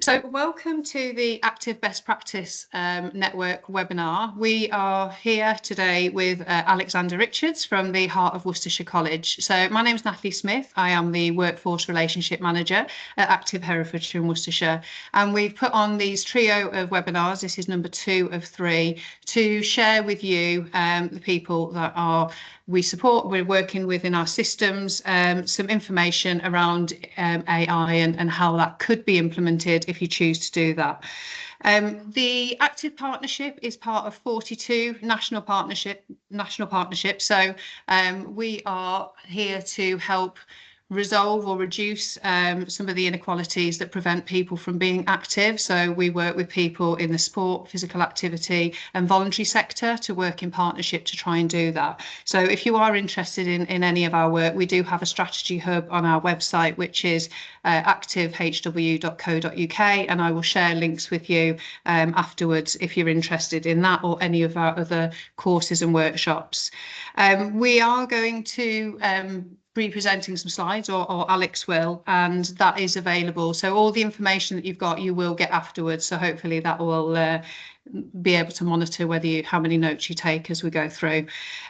So welcome to the Active Best Practice Network webinar. We are here today with Alexander Richards from the Heart of Worcestershire College. So my name is Natalie Smith. I am the Workforce Relationship Manager at Active Herefordshire and Worcestershire. And we've put on these trio of webinars, this is number 2 of 3, to share with you the people that we're working with in our systems, some information around AI and how that could be implemented if you choose to do that. The Active Partnership is part of 42 national partnerships. So we are here to help resolve or reduce some of the inequalities that prevent people from being active. So we work with people in the sport, physical activity and voluntary sector to work in partnership to try and do that. So if you are interested in any of our work, we do have a strategy hub on our website, which is activehw.co.uk, and I will share links with you afterwards if you're interested in that or any of our other courses and workshops. We are going to be presenting some slides, or Alex will, and that is available. So all the information that you've got, you will get afterwards. So hopefully that will be able to monitor how many notes you take as we go through.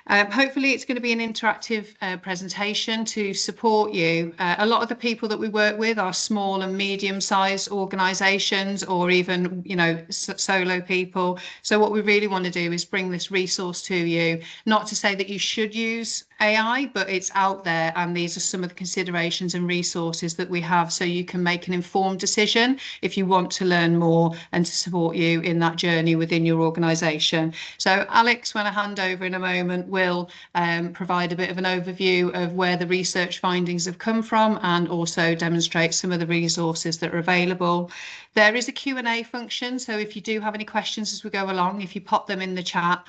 Hopefully it's going to be an interactive presentation to support you. A lot of the people that we work with are small and medium-sized organisations, or even, solo people. So what we really want to do is bring this resource to you, not to say that you should use AI, but it's out there, and these are some of the considerations and resources that we have, so you can make an informed decision if you want to learn more and to support you in that journey within your organisation. So Alex, when I hand over in a moment, will provide a bit of an overview of where the research findings have come from and also demonstrate some of the resources that are available. There is a Q&A function, so if you do have any questions as we go along, if you pop them in the chat.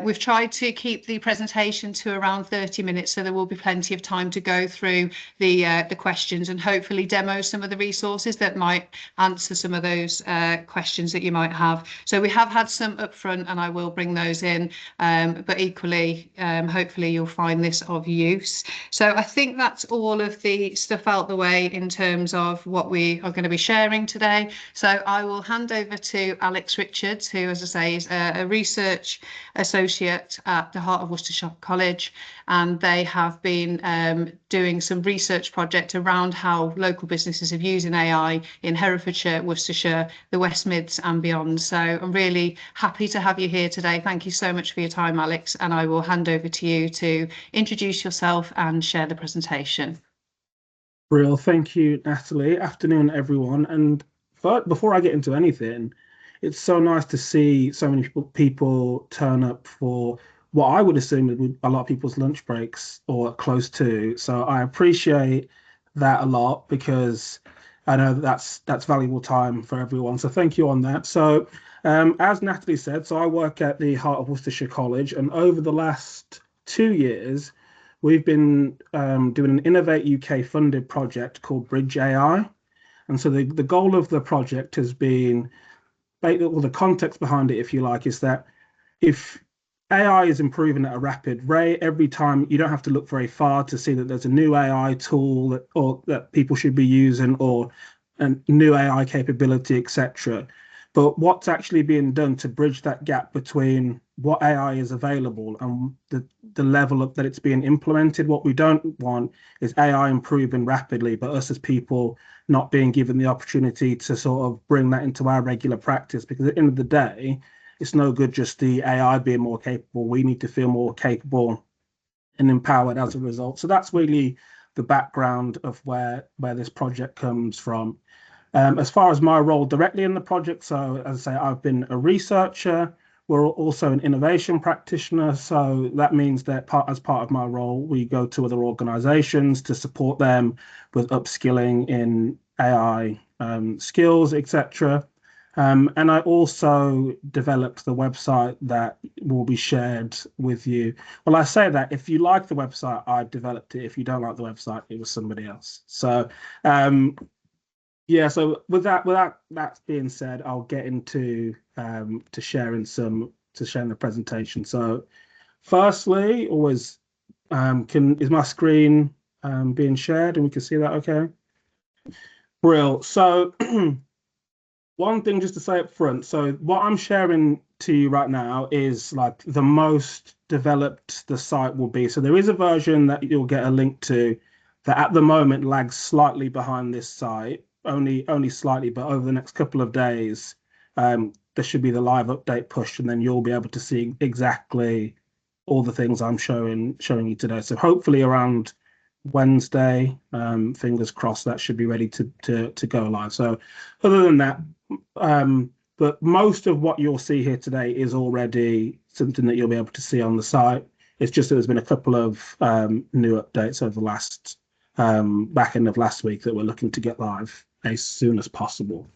We've tried to keep the presentation to around 30 minutes, so there will be plenty of time to go through the questions and hopefully demo some of the resources that might answer some of those questions that you might have. So we have had some up front and I will bring those in, but equally, hopefully you'll find this of use. So I think that's all of the stuff out the way in terms of what we are going to be sharing today. So I will hand over to Alex Richards, who, as I say, is a research associate at the Heart of Worcestershire College, and they have been doing some research project around how local businesses are using AI in Herefordshire, Worcestershire, the West Mids and beyond. So I'm really happy to have you here today. Thank you so much for your time, Alex, and I will hand over to you to introduce yourself and share the presentation. Real, thank you, Natalie. Afternoon, everyone. And before I get into anything, it's so nice to see so many people turn up for what I would assume would be a lot of people's lunch breaks or close to. So I appreciate that a lot, because I know that's valuable time for everyone. So thank you on that. So as Natalie said, so I work at the Heart of Worcestershire College, and over the last 2 years, we've been doing an Innovate UK funded project called Bridge AI. And so the goal of the project has been, well, the context behind it, if you like, is that if AI is improving at a rapid rate, every time you don't have to look very far to see that there's a new AI tool that people should be using, or a new AI capability, etc. But what's actually being done to bridge that gap between what AI is available and the level that it's being implemented. What we don't want is AI improving rapidly, but us as people not being given the opportunity to sort of bring that into our regular practice, because at the end of the day, it's no good just the AI being more capable. We need to feel more capable and empowered as a result. So that's really the background of where this project comes from. As far as my role directly in the project, so as I say, I've been a researcher. We're also an innovation practitioner. So that means that as part of my role, we go to other organizations to support them with upskilling in AI skills, etc. And I also developed the website that will be shared with you. Well, I say that if you like the website, I developed it. If you don't like the website, it was somebody else. So yeah, so with that being said, I'll get into to sharing the presentation. So firstly, always is my screen being shared and we can see that okay? Brill. So one thing just to say up front. So what I'm sharing to you right now is like the most developed the site will be. So there is a version that you'll get a link to that at the moment lags slightly behind this site, only slightly, but over the next couple of days, there should be the live update push, and then you'll be able to see exactly all the things I'm showing you today. So hopefully around Wednesday, fingers crossed, that should be ready to go live. So other than that, but most of what you'll see here today is already something that you'll be able to see on the site. It's just that there's been a couple of new updates over the last back end of last week that we're looking to get live as soon as possible.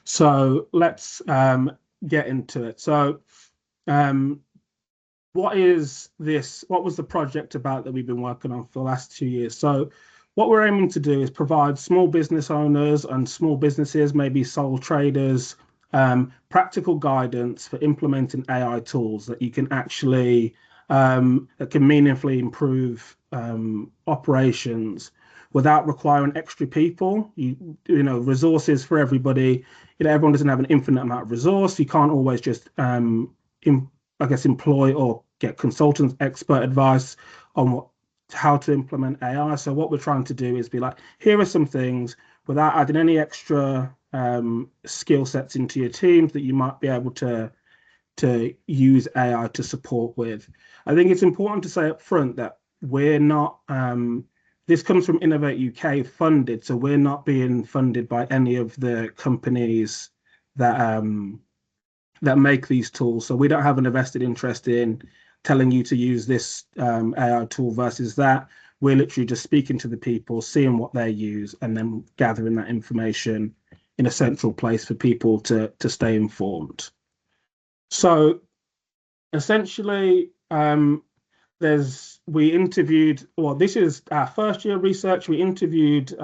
So let's get into it. So what is this? What was the project about that we've been working on for the last 2 years? So what we're aiming to do is provide small business owners and small businesses, maybe sole traders, practical guidance for implementing AI tools that you can actually that can meaningfully improve operations without requiring extra people. You know, resources for everybody. You know, everyone doesn't have an infinite amount of resource. You can't always just I guess employ or get consultants, expert advice on how to implement AI. So what we're trying to do is be like, here are some things without adding any extra skill sets into your teams that you might be able to use AI to support with. I think it's important to say up front that we're not. This comes from Innovate UK funded, so we're not being funded by any of the companies that that make these tools. So we don't have an invested interest in telling you to use this AI tool versus that. We're literally just speaking to the people, seeing what they use, and then gathering that information in a central place for people to stay informed. So essentially, we interviewed, well, this is our first year research. We interviewed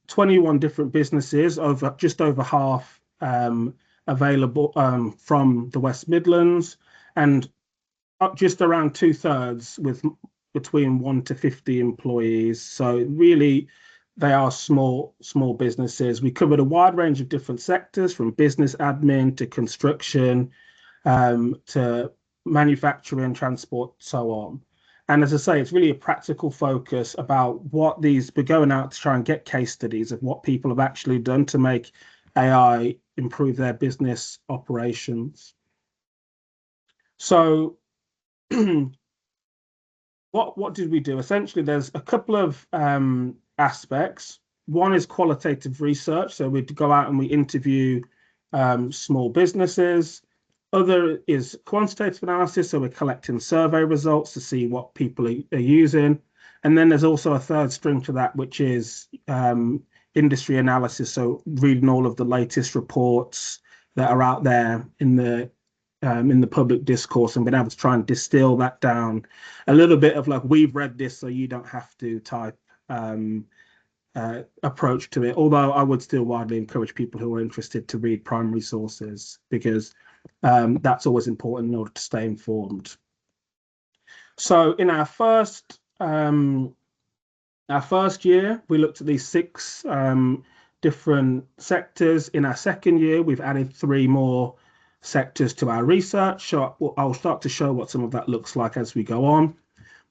21 different businesses, over just over half available from the West Midlands, and just around 2/3 with between 1 to 50 employees. So really, they are small businesses. We covered a wide range of different sectors, from business admin to construction, to manufacturing, transport, so on. And as I say, it's really a practical focus about what we're going out to try and get case studies of what people have actually done to make AI improve their business operations. So what did we do? Essentially, there's a couple of aspects. One is qualitative research. So we'd go out and we interview small businesses. Other is quantitative analysis. So we're collecting survey results to see what people are using. And then there's also a third string to that, which is industry analysis. So reading all of the latest reports that are out there in the public discourse and being able to try and distill that down. A little bit of like, we've read this, so you don't have to type approach to it. Although I would still widely encourage people who are interested to read primary sources, because that's always important in order to stay informed. So in our first year, we looked at these 6 different sectors. In our second year, we've added 3 more sectors to our research. So I'll start to show what some of that looks like as we go on.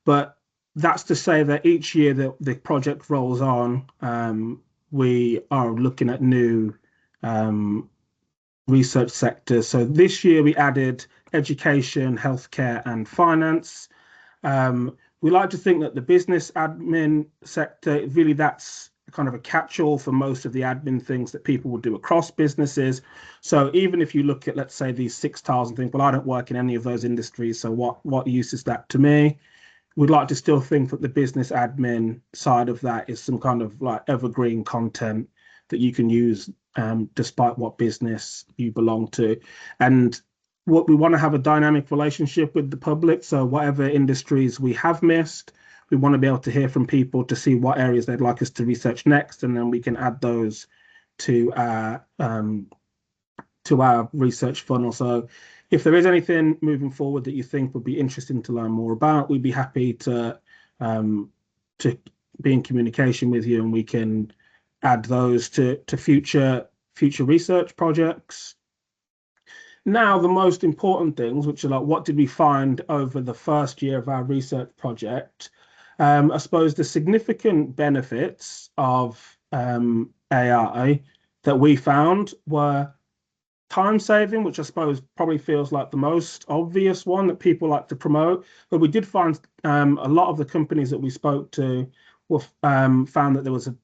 But that's to say that each year that the project rolls on, we are looking at new research sectors. So this year we added education, healthcare, and finance. We like to think that the business admin sector, really that's kind of a catch-all for most of the admin things that people would do across businesses. So even if you look at, let's say, these 6 tiles and think, well, I don't work in any of those industries, so what use is that to me? We'd like to still think that the business admin side of that is some kind of like evergreen content that you can use despite what business you belong to. And what we want to have a dynamic relationship with the public. So whatever industries we have missed, we want to be able to hear from people to see what areas they'd like us to research next, and then we can add those to our research funnel. So if there is anything moving forward that you think would be interesting to learn more about, we'd be happy to be in communication with you, and we can add those to future future research projects. Now, the most important things, which are like, what did we find over the first year of our research project? I suppose the significant benefits of AI that we found were time saving, which I suppose probably feels like the most obvious one that people like to promote. But we did find a lot of the companies that we spoke to were found that there was a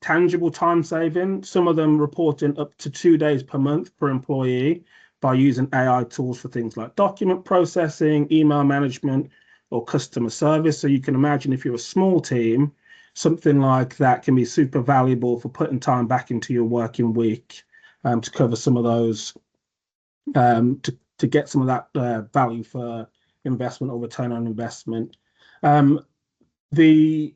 tangible time saving. Some of them reporting up to 2 days per month per employee by using AI tools for things like document processing, email management, or customer service. So you can imagine if you're a small team, something like that can be super valuable for putting time back into your working week to cover some of those, to get some of that value for investment or return on investment. The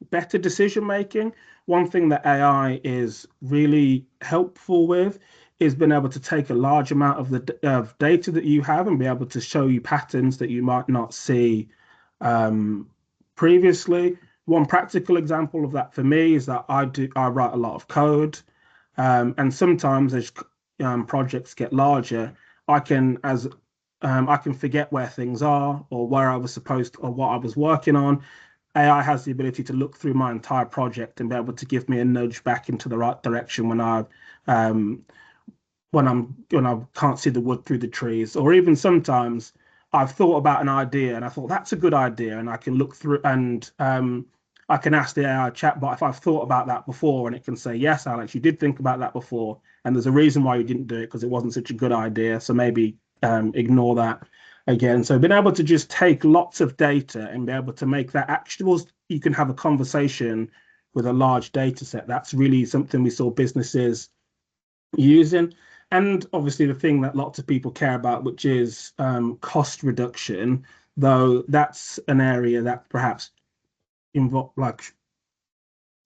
better decision making, one thing that AI is really helpful with is being able to take a large amount of the data that you have and be able to show you patterns that you might not see previously. One practical example of that for me is that I write a lot of code, and sometimes as projects get larger, I can forget where things are or where I was supposed to, or what I was working on. AI has the ability to look through my entire project and be able to give me a nudge back into the right direction when I can't see the wood through the trees. Or even sometimes I've thought about an idea and I thought that's a good idea, and I can look through and I can ask the AI chatbot if I've thought about that before, and it can say, yes, Alex, you did think about that before, and there's a reason why you didn't do it because it wasn't such a good idea. So maybe ignore that again. So being able to just take lots of data and be able to make that actionable, you can have a conversation with a large data set. That's really something we saw businesses using. And obviously the thing that lots of people care about, which is cost reduction, though that's an area that perhaps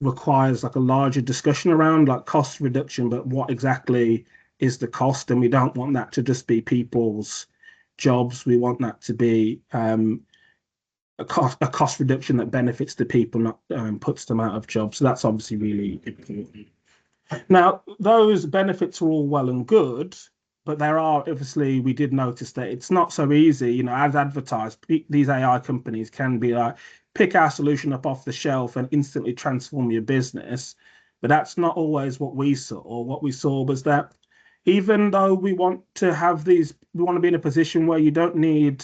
requires like a larger discussion around like cost reduction, but what exactly is the cost? And we don't want that to just be people's jobs. We want that to be a cost reduction that benefits the people, not puts them out of jobs. So that's obviously really important. Now, those benefits are all well and good, but there are obviously, we did notice that it's not so easy, as advertised. These AI companies can be like, pick our solution up off the shelf and instantly transform your business. But that's not always what we saw. What we saw was that even though we want to be in a position where you don't need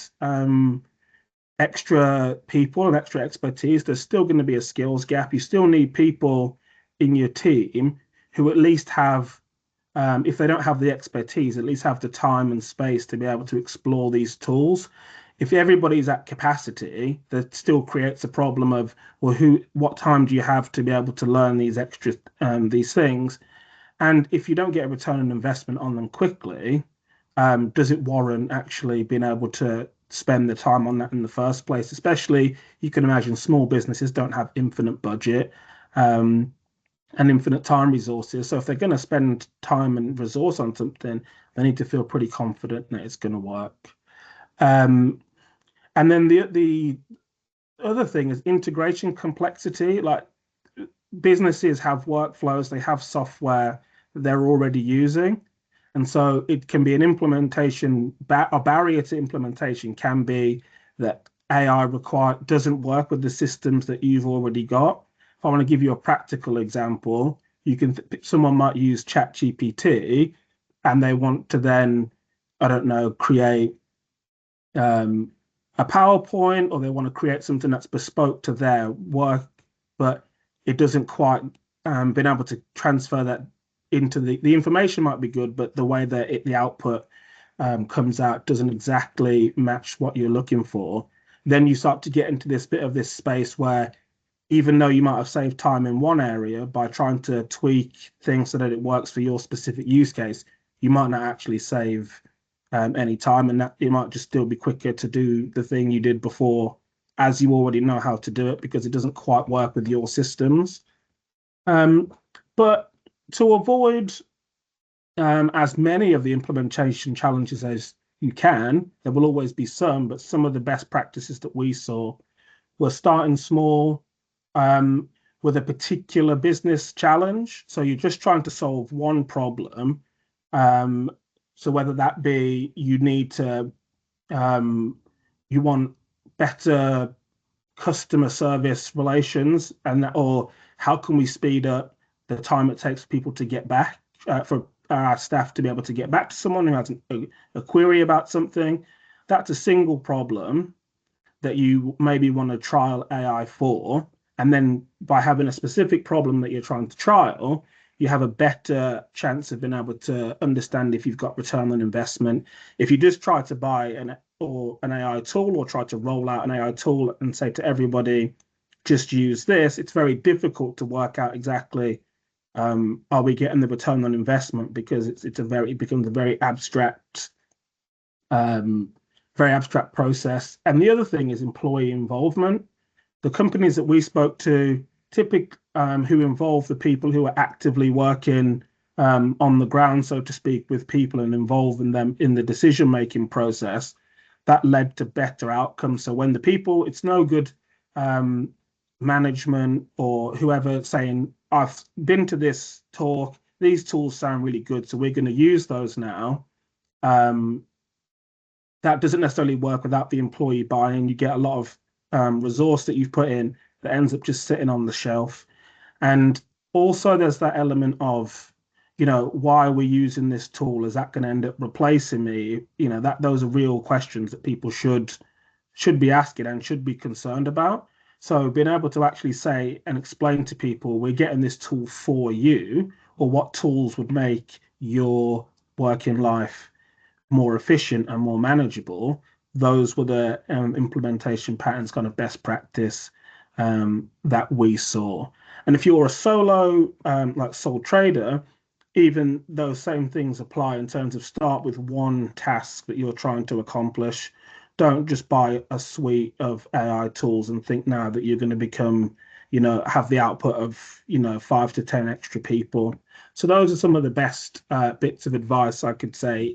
extra people and extra expertise, there's still going to be a skills gap. You still need people in your team who at least have, if they don't have the expertise, at least have the time and space to be able to explore these tools. If everybody's at capacity, that still creates a problem of, well, what time do you have to be able to learn these these things? And if you don't get a return on investment on them quickly, does it warrant actually being able to spend the time on that in the first place? Especially, you can imagine small businesses don't have infinite budget and infinite time resources. So if they're going to spend time and resource on something, they need to feel pretty confident that it's going to work. And then the other thing is integration complexity. Like businesses have workflows, they have software they're already using. And so it can be an implementation, a barrier to implementation can be that AI doesn't work with the systems that you've already got. If I want to give you a practical example, someone might use ChatGPT and they want to then, I don't know, create a PowerPoint, or they want to create something that's bespoke to their work, but it doesn't quite been able to transfer that into the information might be good, but the way that the output comes out doesn't exactly match what you're looking for. Then you start to get into this bit of this space where even though you might have saved time in one area by trying to tweak things so that it works for your specific use case, you might not actually save any time, and that it might just still be quicker to do the thing you did before, as you already know how to do it, because it doesn't quite work with your systems. But to avoid as many of the implementation challenges as you can, there will always be some, but some of the best practices that we saw were starting small. with a particular business challenge. So you're just trying to solve one problem. So whether that be you need to, you want better customer service relations, or how can we speed up the time it takes people to get back, for our staff to be able to get back to someone who has a query about something. That's a single problem that you maybe want to trial AI for. And then by having a specific problem that you're trying to trial, you have a better chance of being able to understand if you've got return on investment. If you just try to buy an AI tool, or try to roll out an AI tool and say to everybody, just use this, it's very difficult to work out exactly, are we getting the return on investment, because it becomes a very abstract process. And the other thing is employee involvement. The companies that we spoke to, typically, who involve the people who are actively working on the ground, so to speak, with people and involving them in the decision-making process, that led to better outcomes. So when the people, it's no good management or whoever saying, I've been to this talk, these tools sound really good, so we're going to use those now. That doesn't necessarily work without the employee buy-in. You get a lot of resource that you've put in that ends up just sitting on the shelf. And also there's that element of, why are we using this tool? Is that going to end up replacing me? Those are real questions that people should be asking and should be concerned about. So being able to actually say and explain to people, we're getting this tool for you, or what tools would make your working life more efficient and more manageable. Those were the implementation patterns, kind of best practice that we saw. And if you're a solo, like sole trader, even those same things apply in terms of start with one task that you're trying to accomplish. Don't just buy a suite of AI tools and think now that you're going to become, have the output of, 5 to 10 extra people. So those are some of the best bits of advice I could say.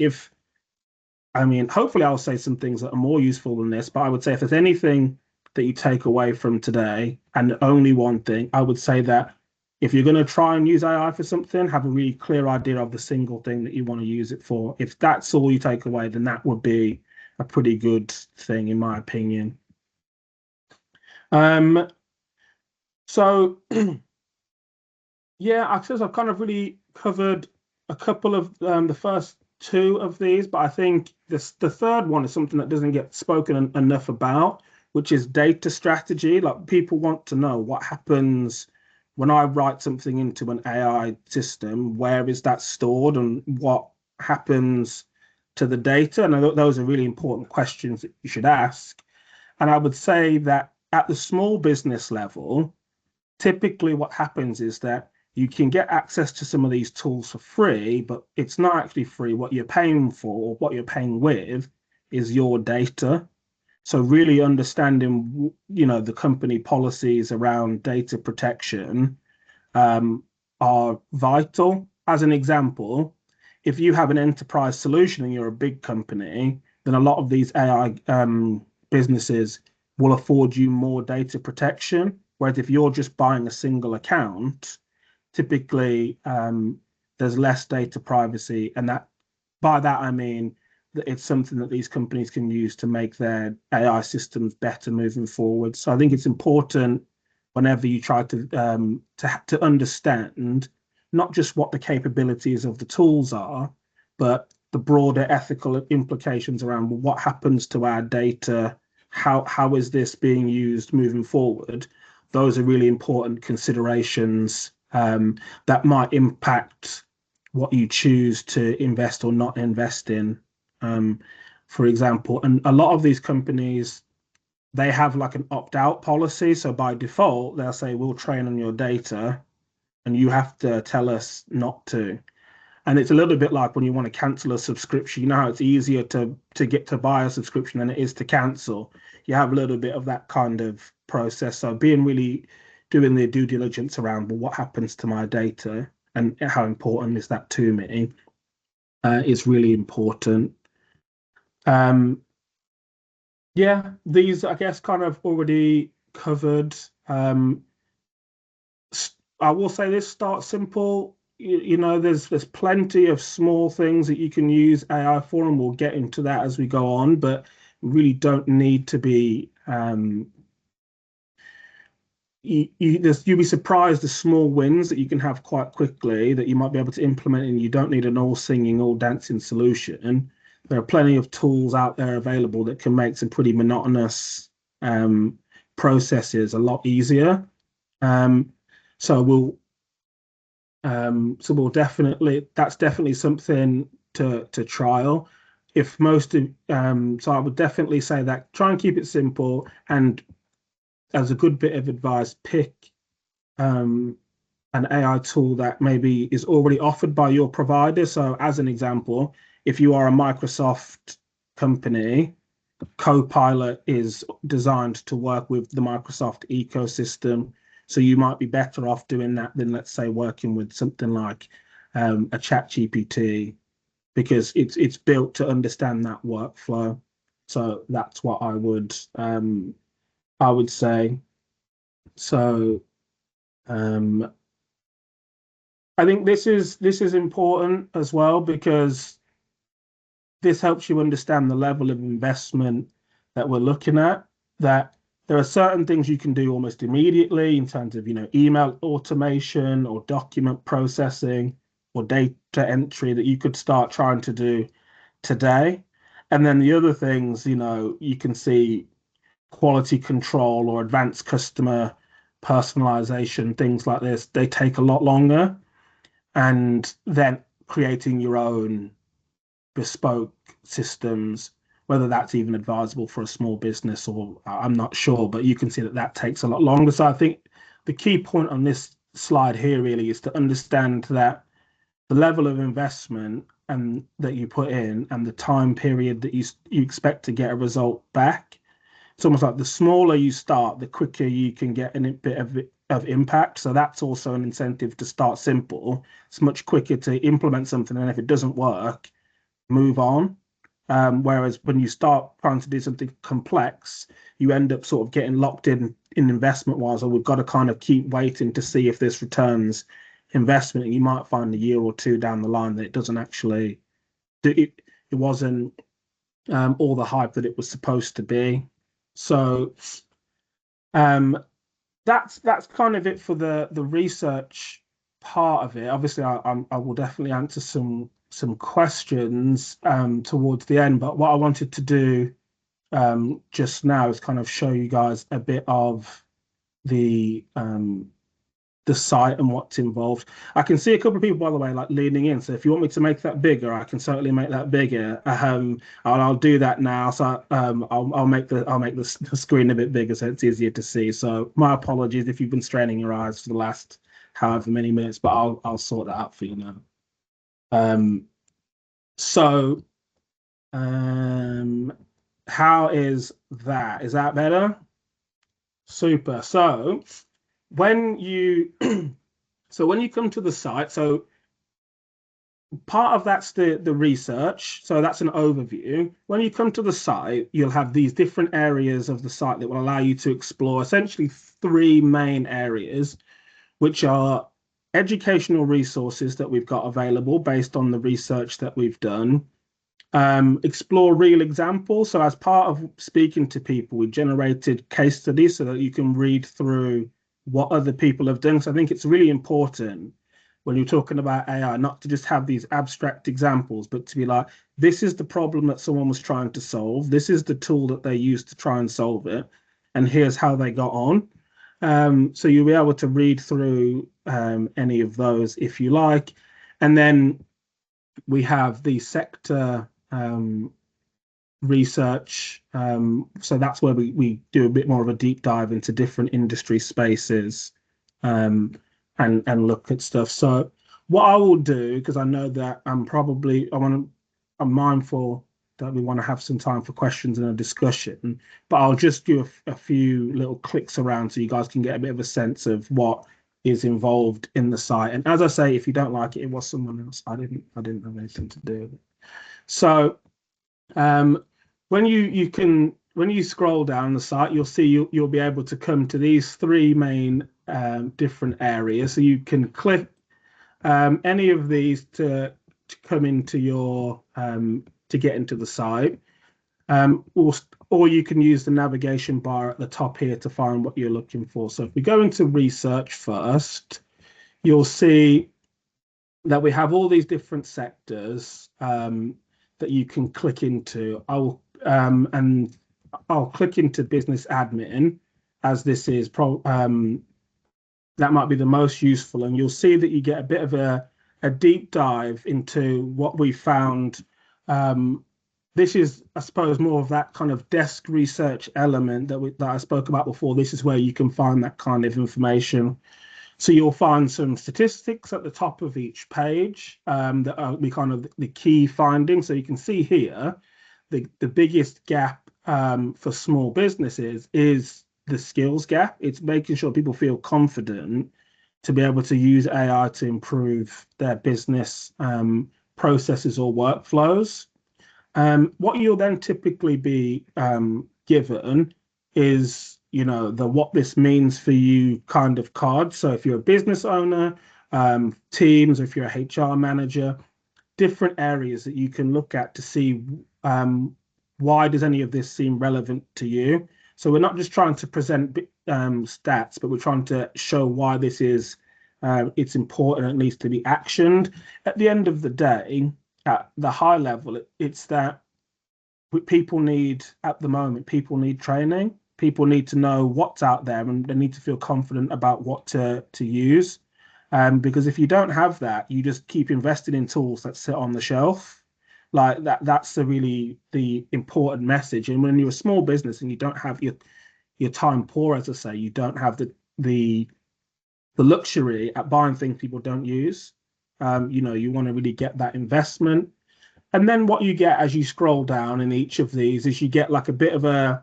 Hopefully I'll say some things that are more useful than this, but I would say if there's anything that you take away from today, and only one thing, I would say that if you're going to try and use AI for something, have a really clear idea of the single thing that you want to use it for. If that's all you take away, then that would be a pretty good thing, in my opinion. So, yeah, I suppose I've kind of really covered a couple of the first two of these, but I think the third one is something that doesn't get spoken enough about, which is data strategy. Like, people want to know what happens when I write something into an AI system. Where is that stored, and what happens to the data? And those are really important questions that you should ask. And I would say that at the small business level, typically what happens is that you can get access to some of these tools for free, but it's not actually free. What you're paying for, or what you're paying with, is your data. So really understanding, the company policies around data protection are vital. As an example, if you have an enterprise solution and you're a big company, then a lot of these AI businesses will afford you more data protection. Whereas if you're just buying a single account, typically there's less data privacy. And by that, I mean that it's something that these companies can use to make their AI systems better moving forward. So I think it's important, whenever you try to understand not just what the capabilities of the tools are, but the broader ethical implications around what happens to our data, how is this being used moving forward. Those are really important considerations that might impact what you choose to invest or not invest in. For example, and a lot of these companies, they have like an opt-out policy. So by default, they'll say, we'll train on your data and you have to tell us not to. And it's a little bit like when you want to cancel a subscription. You know how it's easier to get to buy a subscription than it is to cancel. You have a little bit of that kind of process. So doing the due diligence around, well, what happens to my data and how important is that to me, is really important. Yeah, these, I guess, kind of already covered. I will say this: start simple. You know, there's plenty of small things that you can use AI for, and we'll get into that as we go on. But really don't need to be. You'll be surprised the small wins that you can have quite quickly that you might be able to implement, and you don't need an all singing, all dancing solution. There are plenty of tools out there available that can make some pretty monotonous processes a lot easier. Um, so we'll definitely, that's definitely something to trial. If most of So I would definitely say that try and keep it simple, and as a good bit of advice, pick um, an AI tool that maybe is already offered by your provider. So, as an example, if you are a Microsoft company, Copilot is designed to work with the Microsoft ecosystem. So, you might be better off doing that than, let's say, working with something like a Chat GPT, because it's built to understand that workflow. So, that's what I would say. So, um, I think this is important as well, because this helps you understand the level of investment that we're looking at. That there are certain things you can do almost immediately in terms of, email automation or document processing or data entry that you could start trying to do today. And then the other things, you can see quality control or advanced customer personalization, things like this, they take a lot longer. And then creating your own bespoke systems, whether that's even advisable for a small business, or I'm not sure, but you can see that that takes a lot longer. So I think the key point on this slide here really is to understand that the level of investment and that you put in and the time period that you expect to get a result back. It's almost like the smaller you start, the quicker you can get a bit of impact. So that's also an incentive to start simple. It's much quicker to implement something, and if it doesn't work, move on. Whereas when you start trying to do something complex, you end up sort of getting locked in investment wise, or we've got to kind of keep waiting to see if this returns investment. And you might find a year or two down the line that it doesn't actually, it wasn't all the hype that it was supposed to be. So um, that's kind of it for the research part of it. Obviously, I will definitely answer some questions towards the end. But what I wanted to do just now is kind of show you guys a bit of the site and what's involved. I can see a couple of people, by the way, like leaning in. So if you want me to make that bigger, I can certainly make that bigger. I'll do that now. So I'll make the screen a bit bigger so it's easier to see. So my apologies if you've been straining your eyes for the last however many minutes, but I'll sort that out for you now. So how is that? Is that better? Super. So when you when you come to the site, so part of that's the research. So that's an overview. When you come to the site, you'll have these different areas of the site that will allow you to explore essentially three main areas, which are educational resources that we've got available based on the research that we've done. Explore real examples. So as part of speaking to people, we've generated case studies so that you can read through what other people have done. So I think it's really important when you're talking about AI, not to just have these abstract examples, but to be like, this is the problem that someone was trying to solve. This is the tool that they used to try and solve it. And here's how they got on. So you'll be able to read through any of those if you like. And then we have the sector research. So that's where we do a bit more of a deep dive into different industry spaces and look at stuff. So what I will do, because I know that I'm mindful that we want to have some time for questions and a discussion, but I'll just do a few little clicks around so you guys can get a bit of a sense of what is involved in the site. And as I say, if you don't like it, it was someone else. I didn't have anything to do with it. So when you scroll down the site, you'll see you'll be able to come to these three main different areas. So you can click any of these to come into your to get into the site, or you can use the navigation bar at the top here to find what you're looking for. So if we go into research first, you'll see that we have all these different sectors that you can click into. I'll click into business admin, as this is that might be the most useful, and you'll see that you get a bit of a deep dive into what we found. This is, I suppose, more of that kind of desk research element that I spoke about before. This is where you can find that kind of information. So you'll find some statistics at the top of each page that are kind of the key findings. So you can see here the biggest gap for small businesses is the skills gap. It's making sure people feel confident to be able to use AI to improve their business processes or workflows. What you'll then typically be given is, the what this means for you kind of card. So if you're a business owner, teams, or if you're a HR manager, different areas that you can look at to see why does any of this seem relevant to you. So we're not just trying to present stats, but we're trying to show why this is it's important and it needs to be actioned. At the end of the day, at the high level, it's that people need training. People need to know what's out there, and they need to feel confident about what to use. Because if you don't have that, you just keep investing in tools that sit on the shelf. Like that's the important message. And when you're a small business and you don't have your time poor, as I say, you don't have the luxury at buying things people don't use. You want to really get that investment. And then what you get as you scroll down in each of these is you get like a bit of the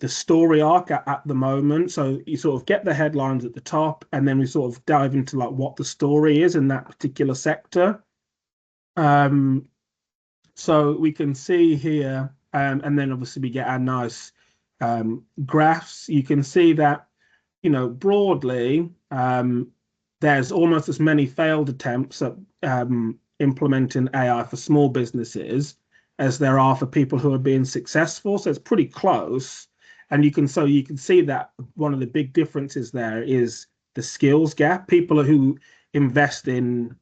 story arc at the moment. So you sort of get the headlines at the top, and then we sort of dive into like what the story is in that particular sector. So we can see here, and then obviously we get our nice graphs. You can see that, broadly, there's almost as many failed attempts at implementing AI for small businesses as there are for people who are being successful. So it's pretty close. And you can see that one of the big differences there is the skills gap. People who invest in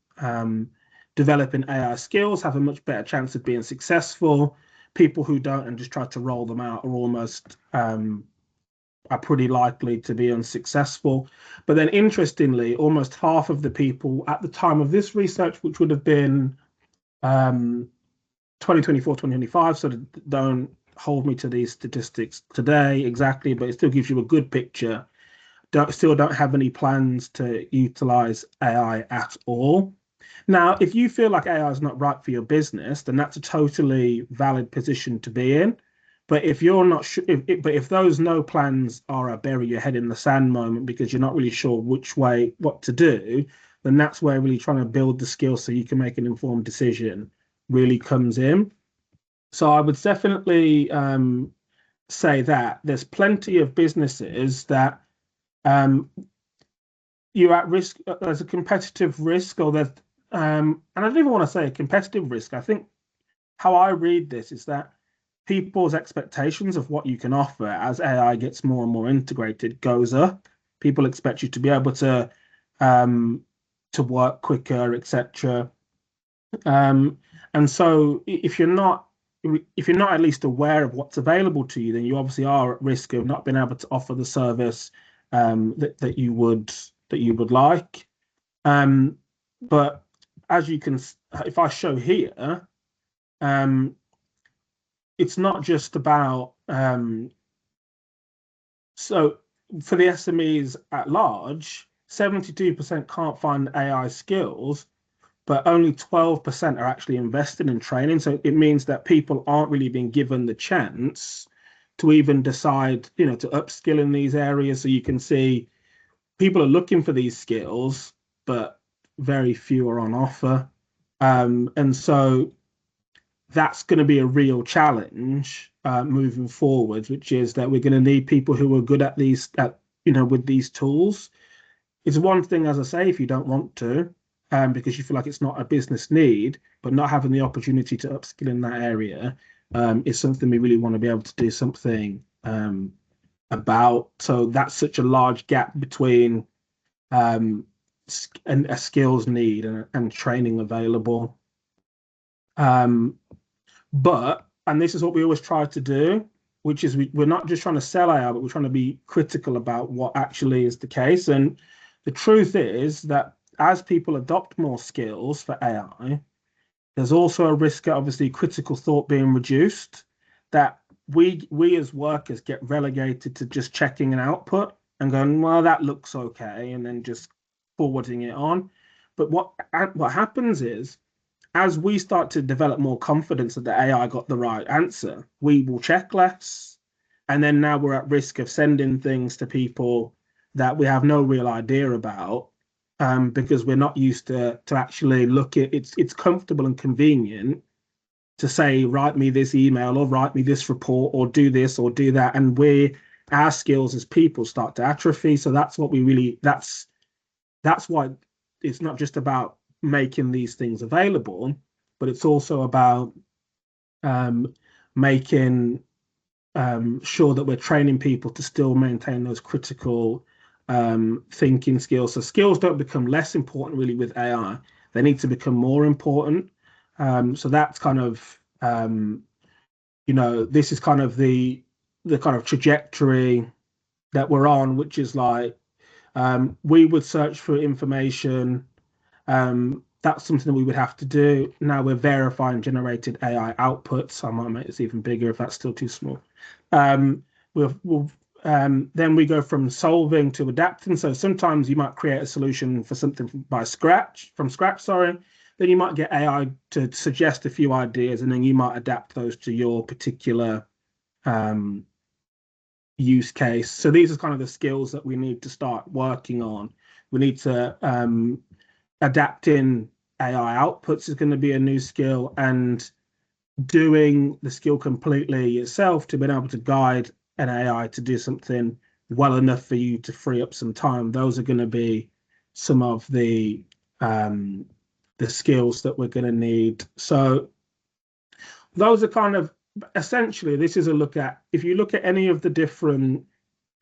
developing AI skills have a much better chance of being successful. People who don't and just try to roll them out are pretty likely to be unsuccessful. But then interestingly, almost half of the people at the time of this research, which would have been 2024, 2025, so don't hold me to these statistics today exactly, but it still gives you a good picture, still don't have any plans to utilize AI at all. Now, if you feel like AI is not right for your business, then that's a totally valid position to be in. But if you're not sure, if those no plans are a bury your head in the sand moment because you're not really sure what to do, then that's where really trying to build the skills so you can make an informed decision really comes in. So I would definitely say that there's plenty of businesses that you're at risk. There's a competitive risk, or there's and I don't even want to say a competitive risk. I think how I read this is that people's expectations of what you can offer as AI gets more and more integrated goes up. People expect you to be able to work quicker, etc. And so if you're not at least aware of what's available to you, then you obviously are at risk of not being able to offer the service that you would like. But as you can, if I show here, it's not just about so for the SMEs at large, 72% can't find AI skills, but only 12% are actually invested in training. So it means that people aren't really being given the chance to even decide, to upskill in these areas. So you can see people are looking for these skills, but very few are on offer. And so that's going to be a real challenge moving forward, which is that we're going to need people who are good at with these tools. It's one thing, as I say, if you don't want to, because you feel like it's not a business need, but not having the opportunity to upskill in that area is something we really want to be able to do something about. So that's such a large gap between a skills need and training available. And this is what we always try to do, which is we're not just trying to sell AI, but we're trying to be critical about what actually is the case. And the truth is that as people adopt more skills for AI, there's also a risk of obviously critical thought being reduced, that we as workers get relegated to just checking an output and going, well, that looks okay, and then just forwarding it on. But what happens is, as we start to develop more confidence that the AI got the right answer, we will check less. And then now we're at risk of sending things to people that we have no real idea about, because we're not used to actually look at it. It's comfortable and convenient to say, write me this email or write me this report or do this or do that. And our skills as people start to atrophy. So that's what that's why it's not just about making these things available, but it's also about making sure that we're training people to still maintain those critical thinking skills. So skills don't become less important really with AI; they need to become more important. So that's kind of this is kind of the kind of trajectory that we're on, which is like we would search for information. That's something that we would have to do. Now we're verifying generated AI outputs. I might make this even bigger if that's still too small. Then we go from solving to adapting. So sometimes you might create a solution for something from scratch. Then you might get AI to suggest a few ideas, and then you might adapt those to your particular use case. So these are kind of the skills that we need to start working on. We need to adapting AI outputs is going to be a new skill, and doing the skill completely yourself to be able to guide an AI to do something well enough for you to free up some time. Those are going to be some of the skills that we're going to need. So those are kind of essentially, this is a look at, if you look at any of the different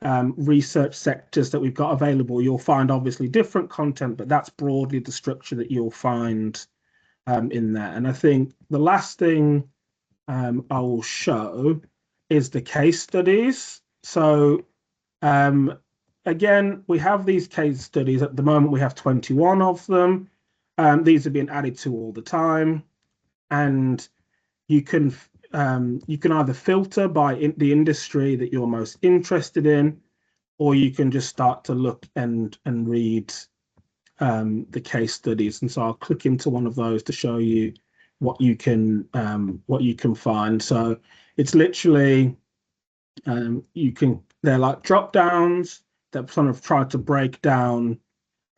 research sectors that we've got available, you'll find obviously different content, but that's broadly the structure that you'll find in there. And I think the last thing I will show is the case studies. So again, we have these case studies. At the moment, we have 21 of them. These are being added to all the time, and you can either filter by the industry that you're most interested in, or you can just start to look and read the case studies. And so I'll click into one of those to show you what you can find. So it's literally they're like drop downs that sort of try to break down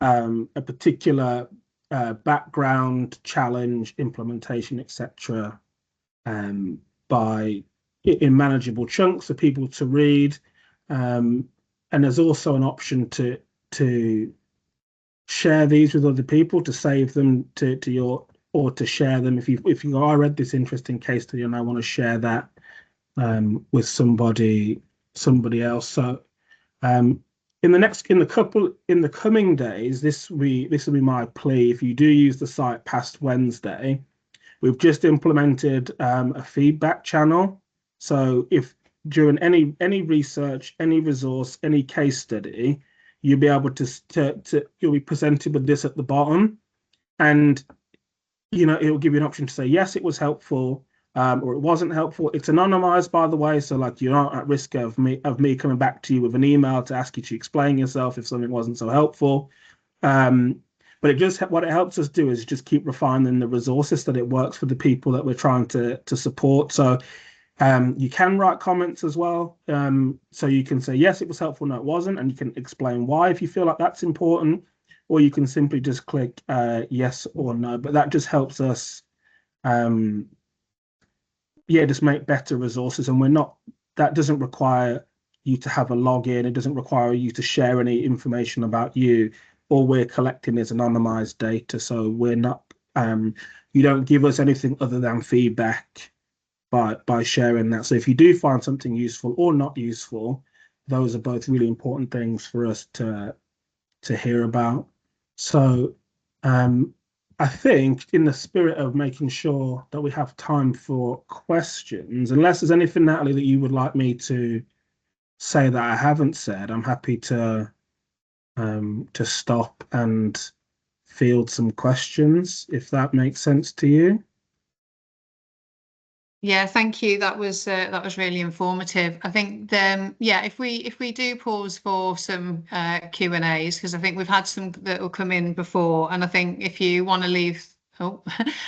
a particular background, challenge, implementation, etc. In manageable chunks for people to read. And there's also an option to share these with other people, to save them to your, or to share them. If you go, I read this interesting case study and I want to share that with somebody else. So in the coming days, this will be my plea. If you do use the site past Wednesday, we've just implemented a feedback channel. So if during any research, any resource, any case study, you'll be able to you'll be presented with this at the bottom, and it will give you an option to say yes, it was helpful, or it wasn't helpful. It's anonymized, by the way, so like you're not at risk of me coming back to you with an email to ask you to explain yourself if something wasn't so helpful. But what it helps us do is just keep refining the resources that it works for the people that we're trying to support. So you can write comments as well. So you can say, yes, it was helpful, no, it wasn't, and you can explain why if you feel like that's important, or you can simply just click yes or no. But that just helps us, just make better resources. And that doesn't require you to have a login. It doesn't require you to share any information about you. All we're collecting is anonymized data. So we're not, you don't give us anything other than feedback by sharing that. So if you do find something useful or not useful, those are both really important things for us to hear about. So I think in the spirit of making sure that we have time for questions, unless there's anything, Natalie, that you would like me to say that I haven't said, I'm happy to stop and field some questions, if that makes sense to you. Yeah, thank you. That was really informative. I think yeah, if we do pause for some Q&As, because I think we've had some that will come in before, and I think if you want to leave. Oh,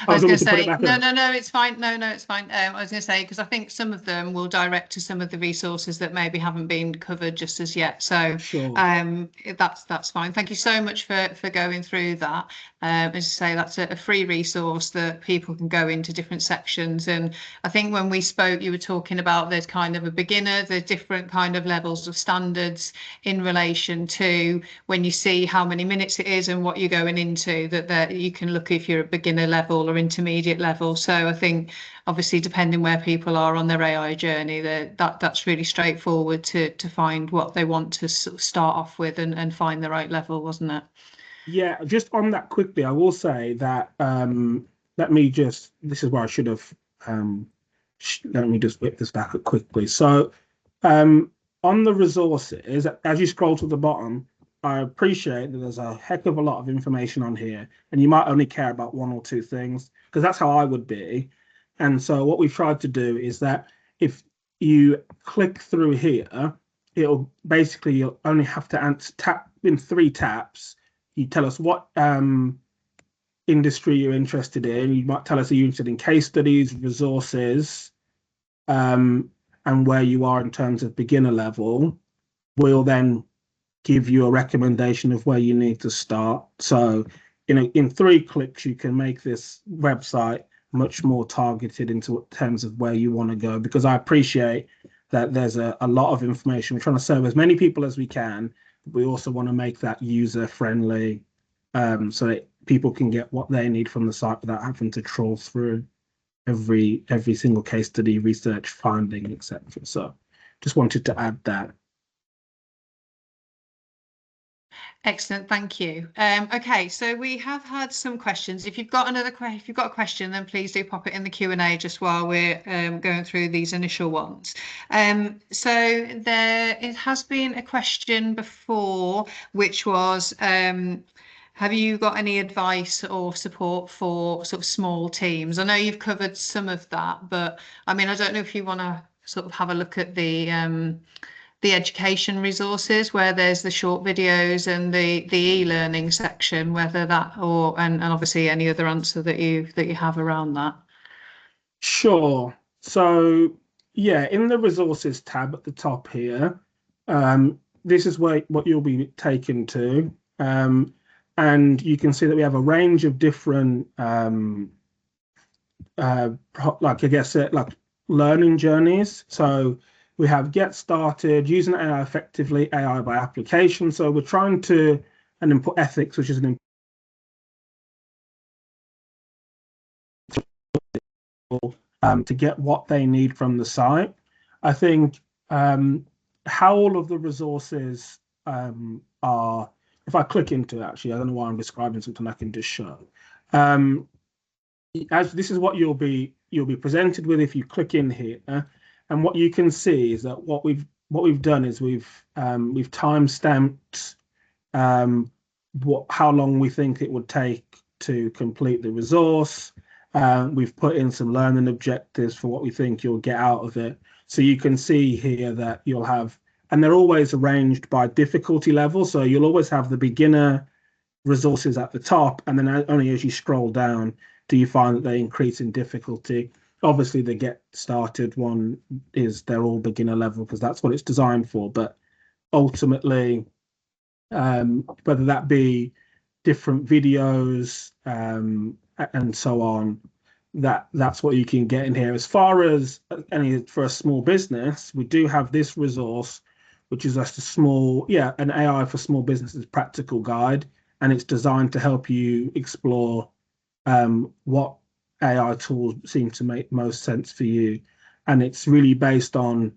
I was going to say, no, it's fine. No, it's fine. I was going to say, because I think some of them will direct to some of the resources that maybe haven't been covered just as yet. So sure. That's fine. Thank you so much for going through that. As I say, that's a free resource that people can go into different sections. And I think when we spoke, you were talking about there's kind of a beginner, there's different kind of levels of standards in relation to when you see how many minutes it is and what you're going into, that you can look if you're at beginner level or intermediate level. So I think obviously depending where people are on their AI journey, that's really straightforward to find what they want to sort of start off with and find the right level, wasn't it? Yeah, just on that quickly, I will say that this is where I should have let me just whip this back up quickly. So on the resources, as you scroll to the bottom, I appreciate that there's a heck of a lot of information on here, and you might only care about one or two things, because that's how I would be. And so what we've tried to do is that if you click through here, it'll basically, you'll only have to tap in 3 taps. You tell us what industry you're interested in. You might tell us, are you interested in case studies, resources, and where you are in terms of beginner level. We'll then give you a recommendation of where you need to start. So in 3 clicks, you can make this website much more targeted into terms of where you want to go, because I appreciate that there's a lot of information. We're trying to serve as many people as we can, but we also want to make that user friendly, so that people can get what they need from the site without having to trawl through every single case study, research finding, etc. So just wanted to add that. Excellent, thank you. Okay, so we have had some questions. If you've got a question, then please do pop it in the Q&A just while we're going through these initial ones. So it has been a question before, which was, have you got any advice or support for sort of small teams? I know you've covered some of that, but I mean, I don't know if you want to sort of have a look at the education resources where there's the short videos and the e-learning section, whether that and obviously any other answer that you have around that. Sure. So yeah, in the resources tab at the top here, this is what you'll be taken to. And you can see that we have a range of different like, I guess, like learning journeys. So we have get started using AI effectively, AI by application. So we're trying to input ethics, which is an important to get what they need from the site. I think how all of the resources are, if I click into it, actually, I don't know why I'm describing something I can just show. As this is what you'll be presented with if you click in here, and what you can see is that what we've done is we've time stamped how long we think it would take to complete the resource. We've put in some learning objectives for what we think you'll get out of it. So you can see here that you'll have, and they're always arranged by difficulty level. So you'll always have the beginner resources at the top, and then only as you scroll down do you find that they increase in difficulty. Obviously, the get started one they're all beginner level because that's what it's designed for. But ultimately, whether that be different videos and so on, that's what you can get in here. As far as any for a small business, we do have this resource, which is just an AI for small businesses practical guide, and it's designed to help you explore what AI tools seem to make most sense for you, and it's really based on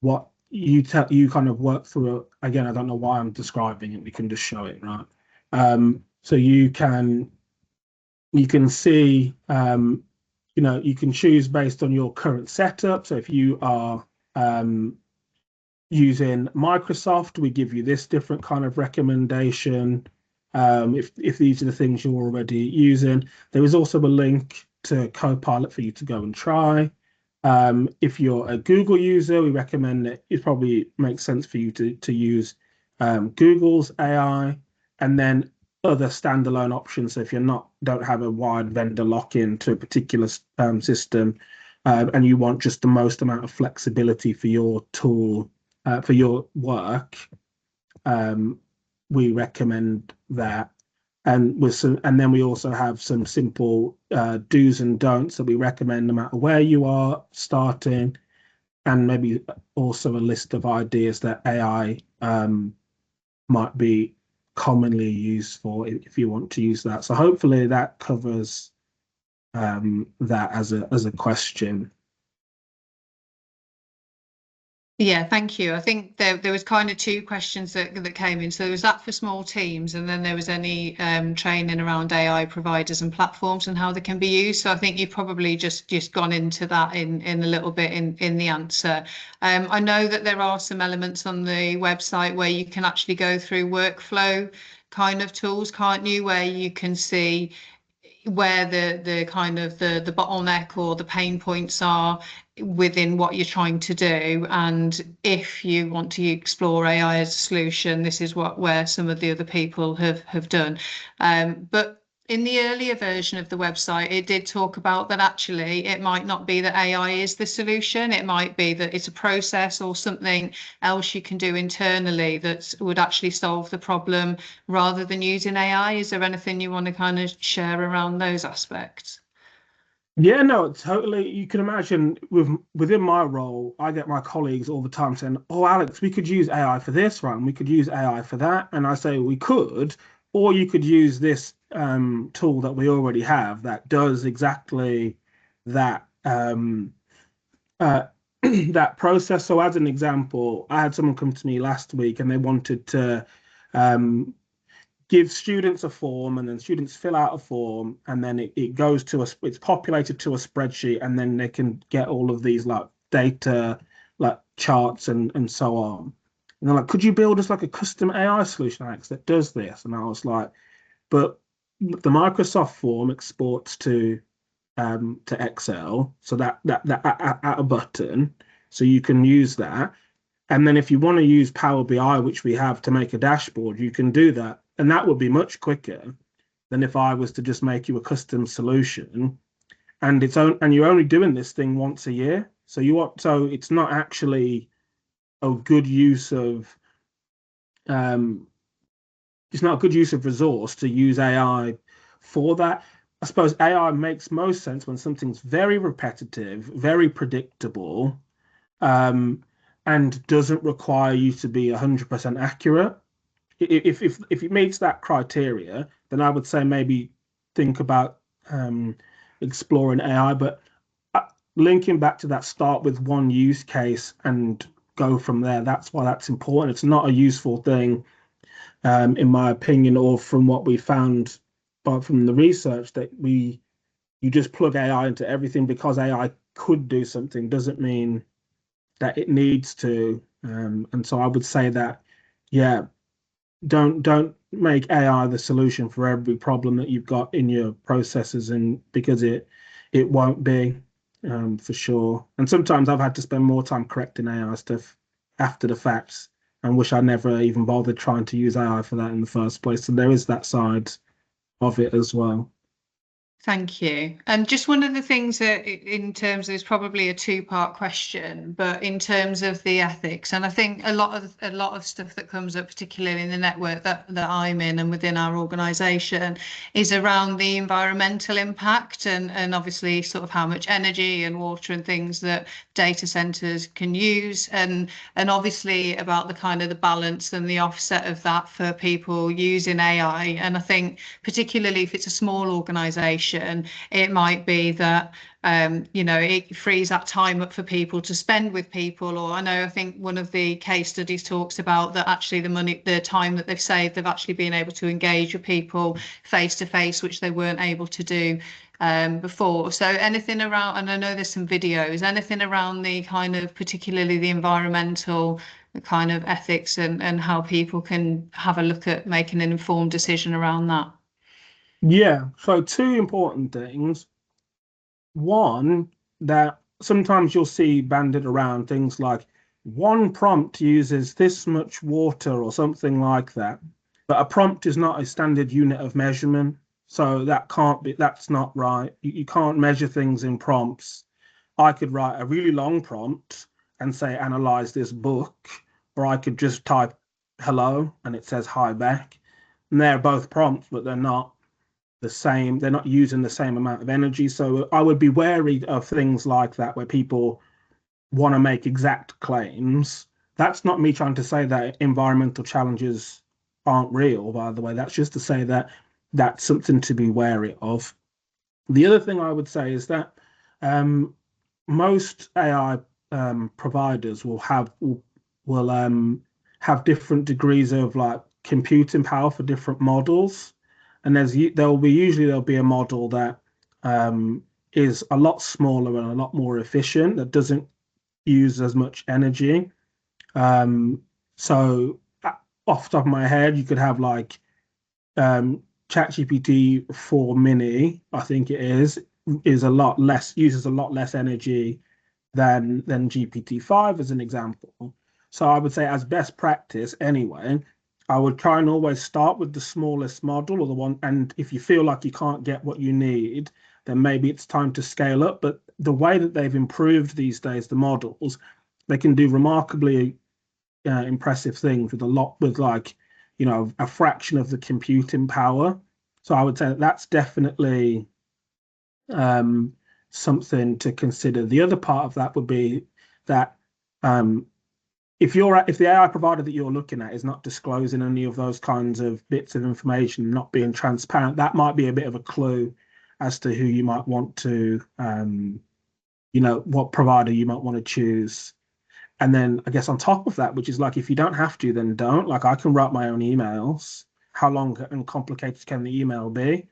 what you kind of work through. Again, I don't know why I'm describing it. We can just show it, right? So you can see, you can choose based on your current setup. So if you are using Microsoft, we give you this different kind of recommendation. If these are the things you're already using, there is also a link to Copilot for you to go and try. If you're a Google user, we recommend that it probably makes sense for you to use Google's AI, and then other standalone options. So if you're don't have a wide vendor lock-in to a particular system, and you want just the most amount of flexibility for your tool, for your work, we recommend that. And then we also have some simple do's and don'ts that we recommend no matter where you are starting, and maybe also a list of ideas that AI might be commonly used for if you want to use that. So hopefully that covers that as a question. Yeah, thank you. I think there was kind of two questions that came in. So there was that for small teams, and then there was any training around AI providers and platforms and how they can be used. So I think you've probably just gone into that in a little bit in the answer. I know that there are some elements on the website where you can actually go through workflow kind of tools, can't you? Where you can see where the kind of the bottleneck or the pain points are within what you're trying to do, and if you want to explore AI as a solution, this is where some of the other people have done. But in the earlier version of the website, it did talk about that actually it might not be that AI is the solution. It might be that it's a process or something else you can do internally that would actually solve the problem rather than using AI. Is there anything you want to kind of share around those aspects? Yeah, no, totally. You can imagine within my role, I get my colleagues all the time saying, "Oh, Alex, we could use AI for this, right? And we could use AI for that." And I say, "We could, or you could use this tool that we already have that does exactly that uh, that process." So, as an example, I had someone come to me last week, and they wanted to um, give students a form, and then students fill out a form, and then it goes to it's populated to a spreadsheet, and then they can get all of these like data, like charts and so on. And they're like, "Could you build us like a custom AI solution, Alex, that does this?" And I was like, "But the Microsoft form exports to Excel, so that at a button, so you can use that. And then if you want to use Power BI, which we have to make a dashboard, you can do that. And that would be much quicker than if I was to just make you a custom solution. And you're only doing this thing once a year. So it's not actually a good use of um it's not a good use of resource to use AI for that. I suppose AI makes most sense when something's very repetitive, very predictable, um, and doesn't require you to be 100% accurate. If it meets that criteria, then I would say maybe think about exploring AI. But linking back to that, start with one use case and go from there. That's why that's important. It's not a useful thing, in my opinion, or from what we found, but from the research that you just plug AI into everything because AI could do something doesn't mean that it needs to. And so I would say that, yeah, don't make AI the solution for every problem that you've got in your processes, and because it won't be, for sure. And sometimes I've had to spend more time correcting AI stuff after the facts and wish I never even bothered trying to use AI for that in the first place. So there is that side of it as well. Thank you. And just one of the things that in terms of, it's probably a two-part question, but in terms of the ethics, and I think a lot of stuff that comes up, particularly in the network that I'm in and within our organisation, is around the environmental impact and obviously sort of how much energy and water and things that data centres can use, and obviously about the kind of the balance and the offset of that for people using AI. And I think particularly if it's a small organisation, it might be that it frees that time up for people to spend with people. Or I think one of the case studies talks about that actually the time that they've saved, they've actually been able to engage with people face to face, which they weren't able to do before. So anything around, and I know there's some videos, anything around the kind of particularly the environmental kind of ethics and how people can have a look at making an informed decision around that. Yeah, so two important things. One, that sometimes you'll see banded around things like one prompt uses this much water or something like that. But a prompt is not a standard unit of measurement. So that's not right. You can't measure things in prompts. I could write a really long prompt and say, analyze this book, or I could just type hello and it says hi back. And they're both prompts, but they're not the same. They're not using the same amount of energy. So I would be wary of things like that where people want to make exact claims. That's not me trying to say that environmental challenges aren't real, by the way. That's just to say that that's something to be wary of. The other thing I would say is that most AI providers will have different degrees of like computing power for different models, and there'll be a model that is a lot smaller and a lot more efficient that doesn't use as much energy. So off the top of my head, you could have like ChatGPT 4 Mini, I think it is a lot less uses a lot less energy than GPT-5 as an example. So I would say as best practice anyway, I would try and always start with the smallest model or the one, and if you feel like you can't get what you need, then maybe it's time to scale up. But the way that they've improved these days, the models, they can do remarkably impressive things with like, a fraction of the computing power. So I would say that that's definitely um, something to consider. The other part of that would be that um, if the AI provider that you're looking at is not disclosing any of those kinds of bits of information, not being transparent, that might be a bit of a clue as to who you might want to, what provider you might want to choose. And then I guess on top of that, which is like if you don't have to, then don't. Like I can write my own emails. How long and complicated can the email be?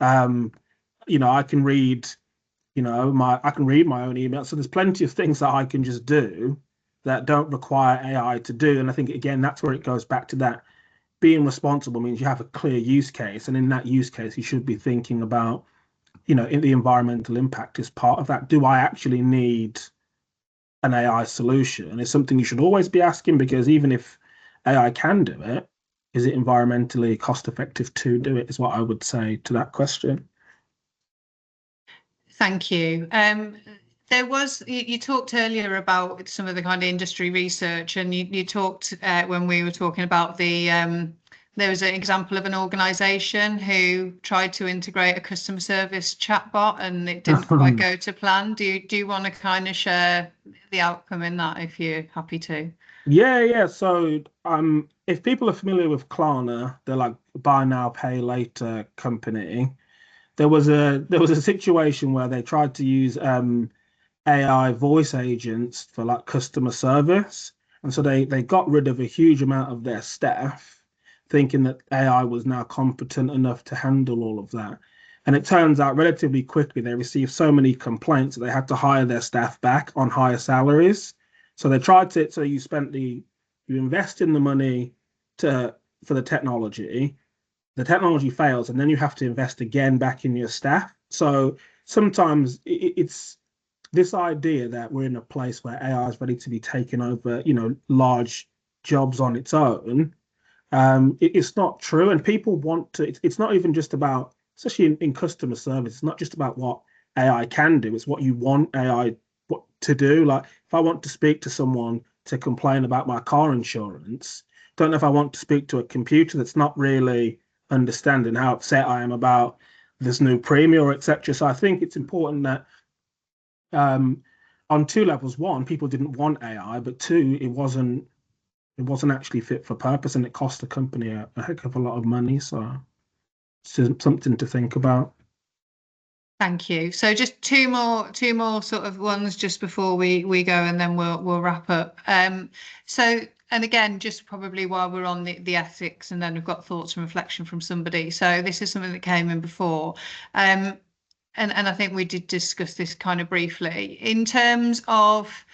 Um, I can read, I can read my own email. So there's plenty of things that I can just do that don't require AI to do. And I think again, that's where it goes back to that being responsible means you have a clear use case. And in that use case, you should be thinking about, in the environmental impact as part of that. Do I actually need an AI solution? It's something you should always be asking, because even if AI can do it, is it environmentally cost effective to do it, is what I would say to that question. Thank you. You talked earlier about some of the kind of industry research, and you talked when we were talking about there was an example of an organisation who tried to integrate a customer service chatbot and it didn't quite go to plan. Do you want to kind of share the outcome in that if you're happy to? Yeah. So if people are familiar with Klarna, they're like buy now, pay later company. There was a situation where they tried to use AI voice agents for like customer service. And so they got rid of a huge amount of their staff, thinking that AI was now competent enough to handle all of that. And it turns out relatively quickly they received so many complaints that they had to hire their staff back on higher salaries. So they tried to, so you invest in the money for the technology fails, and then you have to invest again back in your staff. So sometimes it's this idea that we're in a place where AI is ready to be taken over, large jobs on its own. It's not true, and people want to. It's not even just about especially in customer service, it's not just about what AI can do, it's what you want AI to do. Like if I want to speak to someone to complain about my car insurance, don't know if I want to speak to a computer that's not really understanding how upset I am about this new premium or etc. So I think it's important that on two levels. One, people didn't want AI, but two, it wasn't actually fit for purpose, and it cost the company a heck of a lot of money. So it's just something to think about. Thank you. So just two more sort of ones just before we go, and then we'll wrap up. So, and again, just probably while we're on the ethics, and then we've got thoughts and reflection from somebody. So this is something that came in before. And I think we did discuss this kind of briefly in terms of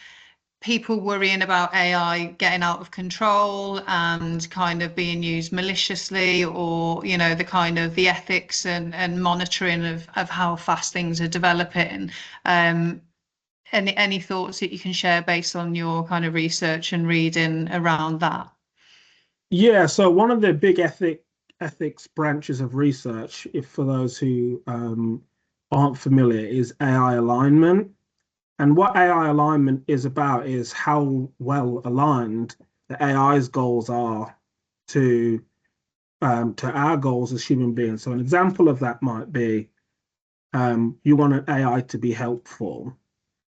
people worrying about AI getting out of control and kind of being used maliciously, or, you know, the kind of the ethics and monitoring of how fast things are developing. Any thoughts that you can share based on your kind of research and reading around that? Yeah, so one of the big ethics branches of research, if for those who aren't familiar, is AI alignment. And what AI alignment is about is how well aligned the AI's goals are to our goals as human beings. So an example of that might be you want an AI to be helpful,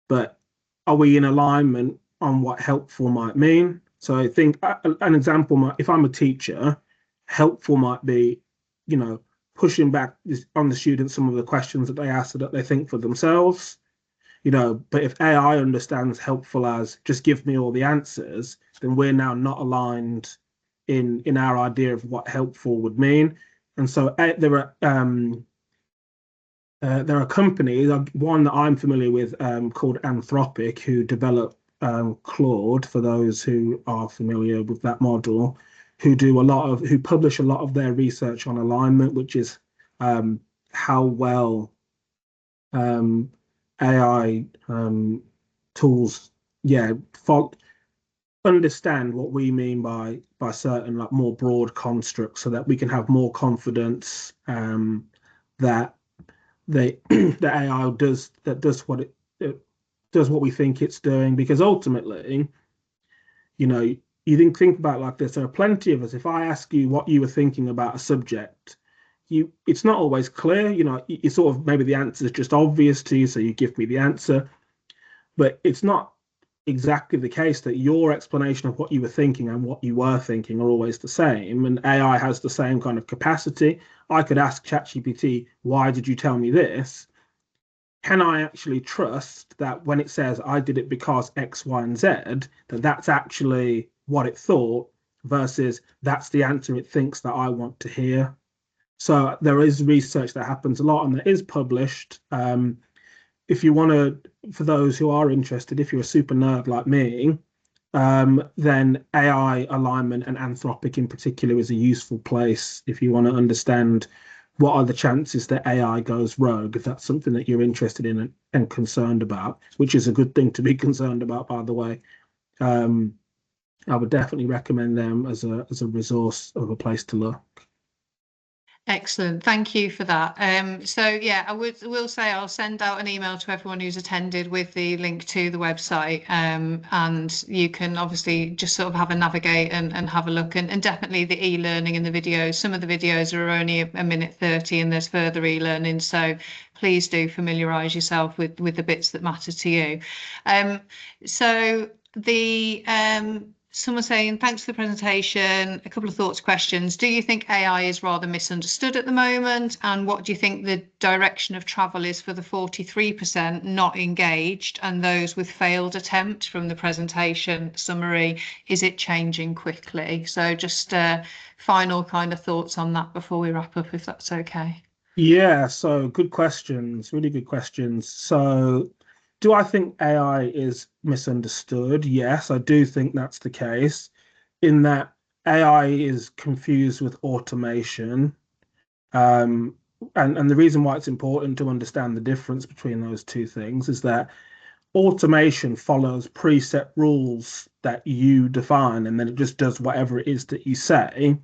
but are we in alignment on what helpful might mean? So I think an example might, if I'm a teacher, helpful might be, pushing back on the students some of the questions that they ask so that they think for themselves. But if AI understands helpful as just give me all the answers, then we're now not aligned in our idea of what helpful would mean. And so there are companies, one that I'm familiar with called Anthropic, who develop Claude, for those who are familiar with that model, who publish a lot of their research on alignment, which is how well AI tools, understand what we mean by certain like more broad constructs, so that we can have more confidence that the AI does it does what we think it's doing. Because ultimately, you didn't think about it like this. There are plenty of us. If I ask you what you were thinking about a subject, it's not always clear. You sort of, maybe the answer is just obvious to you, so you give me the answer, but it's not exactly the case that your explanation of what you were thinking and what you were thinking are always the same. And AI has the same kind of capacity. I could ask ChatGPT, why did you tell me this? Can I actually trust that when it says I did it because X, Y, and Z, that that's actually what it thought versus that's the answer it thinks that I want to hear? So there is research that happens a lot and that is published. If you want to, for those who are interested, if you're a super nerd like me, then AI alignment and Anthropic in particular is a useful place if you want to understand what are the chances that AI goes rogue, if that's something that you're interested in and concerned about, which is a good thing to be concerned about, by the way. I would definitely recommend them as a resource of a place to look. Excellent. Thank you for that. So yeah, will say I'll send out an email to everyone who's attended with the link to the website. And you can obviously just sort of have a navigate and have a look, and definitely the e-learning and the videos. Some of the videos are only a minute 30 and there's further e-learning. So please do familiarize yourself with the bits that matter to you. So the someone saying, thanks for the presentation. A couple of thoughts, questions. Do you think AI is rather misunderstood at the moment? And what do you think the direction of travel is for the 43% not engaged and those with failed attempt from the presentation summary? Is it changing quickly? So just final kind of thoughts on that before we wrap up, if that's okay. Yeah, so good questions, really good questions. So do I think AI is misunderstood? Yes, I do think that's the case, in that AI is confused with automation. And the reason why it's important to understand the difference between those two things is that automation follows preset rules that you define, and then it just does whatever it is that you say.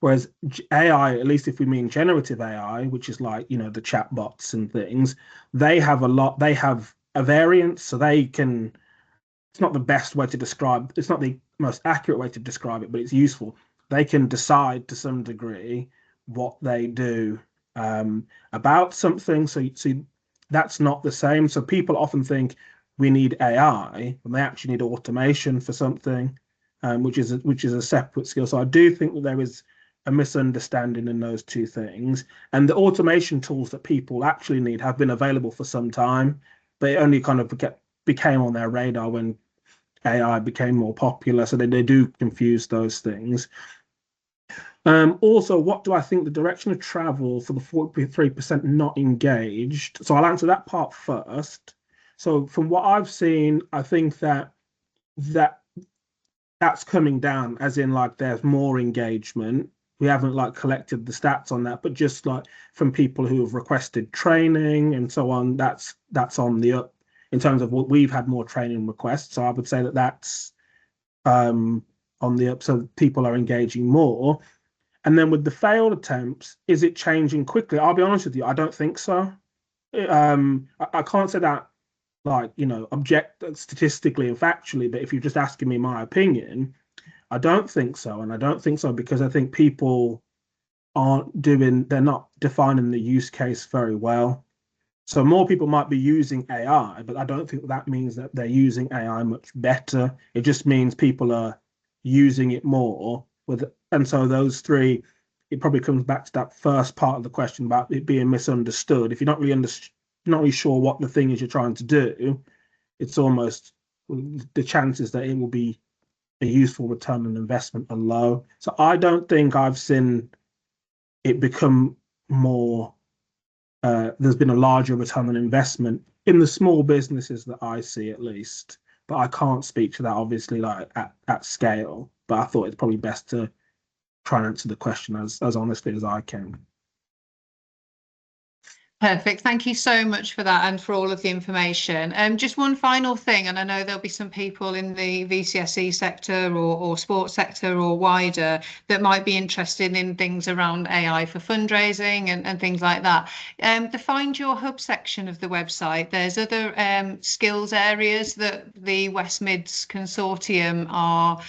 Whereas AI, at least if we mean generative AI, which is like, the chatbots and things, they have a variance, so they can, it's not the best way to describe, it's not the most accurate way to describe it, but it's useful. They can decide to some degree what they do about something. So that's not the same. So people often think we need AI, and they actually need automation for something, which is a separate skill. So I do think that there is a misunderstanding in those two things. And the automation tools that people actually need have been available for some time, but it only kind of became on their radar when AI became more popular. So they do confuse those things. Also, what do I think the direction of travel for the 43% not engaged? So I'll answer that part first. So from what I've seen, I think that that's coming down, as in like there's more engagement. We haven't like collected the stats on that, but just like from people who have requested training and so on, that's on the up in terms of what we've had more training requests. So I would say that that's on the up. So people are engaging more. And then with the failed attempts, is it changing quickly? I'll be honest with you, I don't think so. I can't say that like, object statistically and factually, but if you're just asking me my opinion, I don't think so. And I don't think so because I think people they're not defining the use case very well. So more people might be using AI, but I don't think that means that they're using AI much better. It just means people are using it more and so those three, it probably comes back to that first part of the question about it being misunderstood. If you're not really sure what the thing is you're trying to do, it's almost the chances that it will be a useful return on investment are low. So I don't think I've seen it become more there's been a larger return on investment in the small businesses that I see at least. But I can't speak to that obviously like at scale. But I thought it's probably best to try and answer the question as honestly as I can. Perfect. Thank you so much for that and for all of the information. Just one final thing, and I know there'll be some people in the VCSE sector or sports sector or wider that might be interested in things around AI for fundraising and things like that. The Find Your Hub section of the website, there's other skills areas that the West Mids Consortium are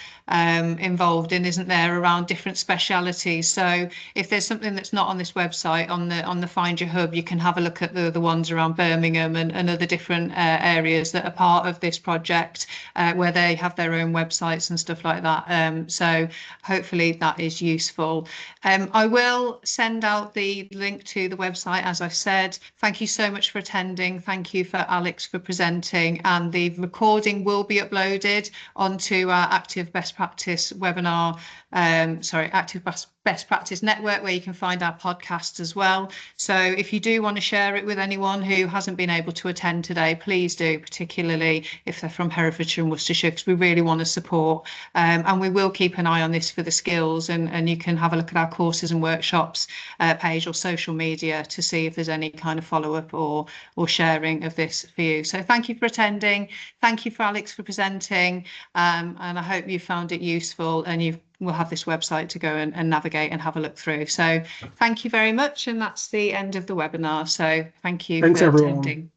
involved in, isn't there, around different specialities. So if there's something that's not on this website, on the Find Your Hub, you can have a look at the ones around Birmingham and other different areas that are part of this project where they have their own websites and stuff like that. So hopefully that is useful. I will send out the link to the website, as I said. Thank you so much for attending. Thank you for Alex for presenting, and the recording will be uploaded onto our Active Best Practice webinar, Active Best Practice Network, where you can find our podcasts as well. So if you do want to share it with anyone who hasn't been able to attend today, please do, particularly if they're from Herefordshire and Worcestershire, because we really want to support. And we will keep an eye on this for the skills, and you can have a look at our courses and workshops page or social media to see if there's any kind of follow-up or sharing of this for you. So thank you for attending. Thank you for Alex for presenting, and I hope you found it useful, and we'll have this website to go and navigate and have a look through. So thank you very much, and that's the end of the webinar. So thank you Thanks, for everyone. attending.